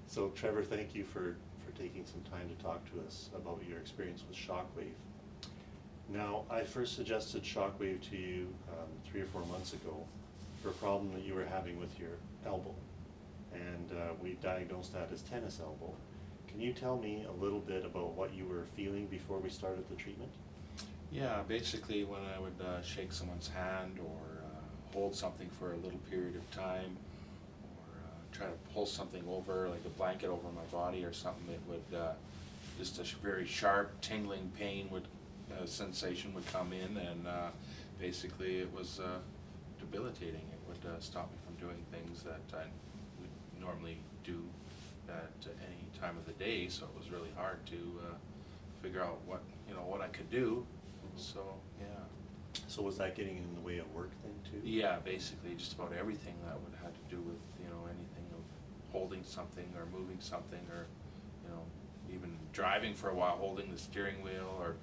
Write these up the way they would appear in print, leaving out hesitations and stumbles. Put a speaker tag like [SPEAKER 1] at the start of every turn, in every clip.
[SPEAKER 1] So Trevor, thank you for taking some time to talk to us about your experience with Shockwave. Now, I first suggested Shockwave to you 3 or 4 months ago for a problem that you were having with your elbow. And we diagnosed that as tennis elbow. Can you tell me a little bit about what you were feeling before we started the treatment?
[SPEAKER 2] Yeah, basically when I would shake someone's hand or hold something for a little period of time, or try to pull something over, like a blanket over my body or something, it would just a very sharp tingling pain would sensation would come in, and basically it was debilitating. It would stop me from doing things that I would normally do at any time of the day, so it was really hard to figure out what I could do. So yeah.
[SPEAKER 1] So was that getting in the way of work then too?
[SPEAKER 2] Yeah, basically just about everything that would have to do with anything of holding something or moving something, or even driving for a while, holding the steering wheel, or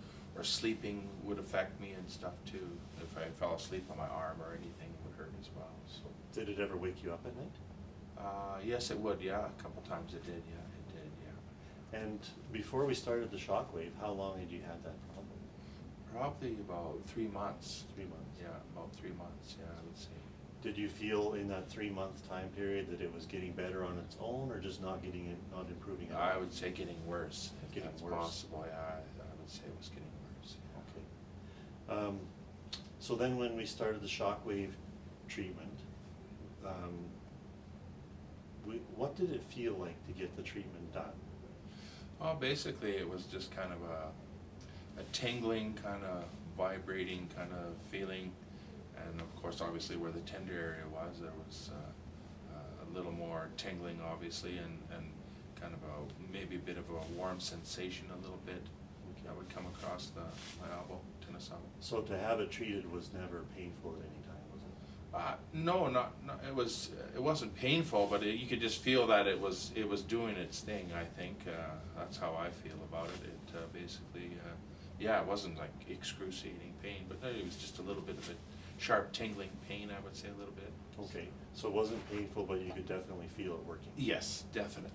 [SPEAKER 2] sleeping would affect me and stuff too. If I fell asleep on my arm or anything, it would hurt as well. So
[SPEAKER 1] did it ever wake you up at night?
[SPEAKER 2] Yes, it would. Yeah, a couple times it did. Yeah, it did. Yeah.
[SPEAKER 1] And before we started the Shockwave, how long had you had that problem?
[SPEAKER 2] Probably about 3 months.
[SPEAKER 1] 3 months?
[SPEAKER 2] Yeah, about 3 months, yeah, I would say.
[SPEAKER 1] Did you feel in that 3-month time period that it was getting better on its own, or just not improving at all?
[SPEAKER 2] I would say getting worse, if
[SPEAKER 1] getting
[SPEAKER 2] that's
[SPEAKER 1] worse.
[SPEAKER 2] Possible, yeah, I would say it was getting worse. Yeah.
[SPEAKER 1] Okay. So then when we started the Shockwave treatment, what did it feel like to get the treatment done?
[SPEAKER 2] Well, basically it was just kind of a tingling, kind of vibrating kind of feeling, and of course obviously where the tender area was, there was a little more tingling obviously, and kind of maybe a bit of a warm sensation a little bit that would come across my elbow, tennis elbow.
[SPEAKER 1] So to have it treated was never painful at any time, was it?
[SPEAKER 2] No, not it wasn't painful, but you could just feel that it was doing its thing. I think that's how I feel about it. It basically, yeah, it wasn't like excruciating pain, but it was just a little bit of a sharp tingling pain, I would say, a little bit.
[SPEAKER 1] Okay, so it wasn't painful, but you could definitely feel it working.
[SPEAKER 2] Yes, definitely,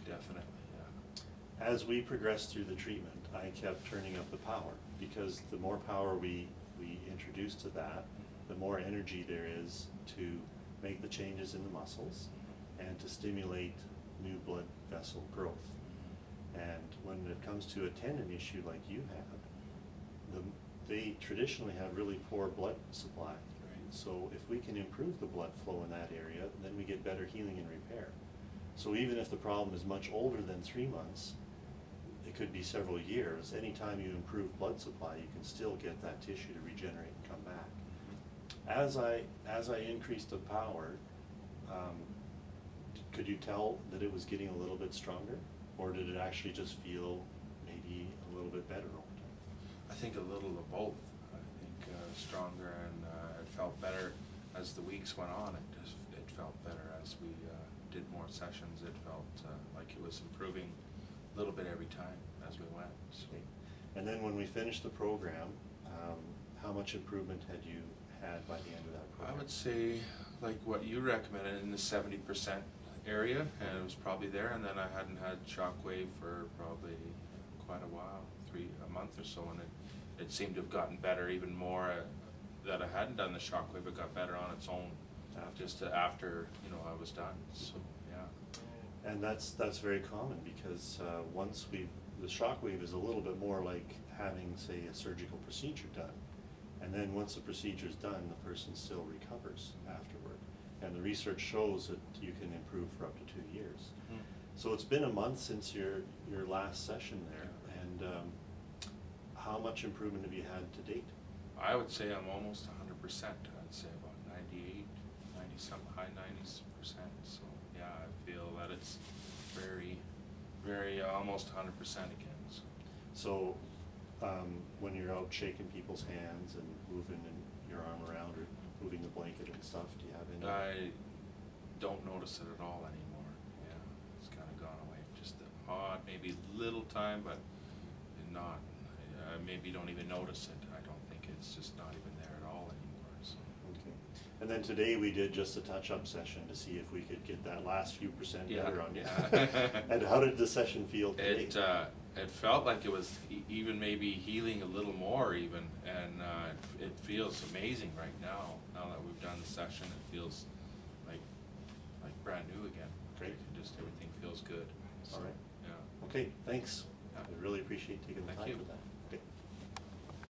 [SPEAKER 2] yeah.
[SPEAKER 1] As we progressed through the treatment, I kept turning up the power, because the more power we introduce to that, the more energy there is to make the changes in the muscles and to stimulate new blood vessel growth. And when it comes to a tendon issue like you had, they traditionally have really poor blood supply.
[SPEAKER 2] Right.
[SPEAKER 1] So if we can improve the blood flow in that area, then we get better healing and repair. So even if the problem is much older than 3 months, it could be several years. Anytime you improve blood supply, you can still get that tissue to regenerate and come back. As I increased the power, could you tell that it was getting a little bit stronger, or did it actually just feel maybe a little bit better over time?
[SPEAKER 2] I think a little of both. I think stronger, and it felt better as the weeks went on. It felt better as we did more sessions. It felt like it was improving a little bit every time as we went. So.
[SPEAKER 1] And then when we finished the program, how much improvement had you had by the end of that program?
[SPEAKER 2] I would say like what you recommended, in the 70% area, and it was probably there. And then I hadn't had Shockwave for probably quite a while, a month or so, and it seemed to have gotten better even more. That I hadn't done the Shockwave, it got better on its own after I was done. So yeah.
[SPEAKER 1] And that's very common, because once the Shockwave is a little bit more like having, say, a surgical procedure done. And then once the procedure is done, the person still recovers afterward. And the research shows that you can improve for up to 2 years.
[SPEAKER 2] Mm.
[SPEAKER 1] So it's been a month since your last session there. And how much improvement have you had to date?
[SPEAKER 2] I would say I'm almost 100%. I'd say about 98, 90-some, high 90s%. So yeah, I feel that it's very, very almost 100% again.
[SPEAKER 1] So when you're out shaking people's hands and moving your arm around or moving the blanket and stuff, do you have any?
[SPEAKER 2] I don't notice it at all anymore. Yeah, it's kind of gone away. Just the odd, maybe little time, but not. Maybe don't even notice it. I don't think it's just not even there at all anymore. So.
[SPEAKER 1] Okay. And then today we did just a touch-up session to see if we could get that last few percent better on you.
[SPEAKER 2] Yeah.
[SPEAKER 1] And how did the session feel today?
[SPEAKER 2] It felt like it was even maybe healing a little more even, and it feels amazing right now. Now that we've done the session, it feels like brand new again.
[SPEAKER 1] Great.
[SPEAKER 2] And just everything feels good.
[SPEAKER 1] All right.
[SPEAKER 2] Yeah.
[SPEAKER 1] Okay, thanks.
[SPEAKER 2] Yeah.
[SPEAKER 1] I really appreciate taking the
[SPEAKER 2] Thank
[SPEAKER 1] time
[SPEAKER 2] you.
[SPEAKER 1] for that.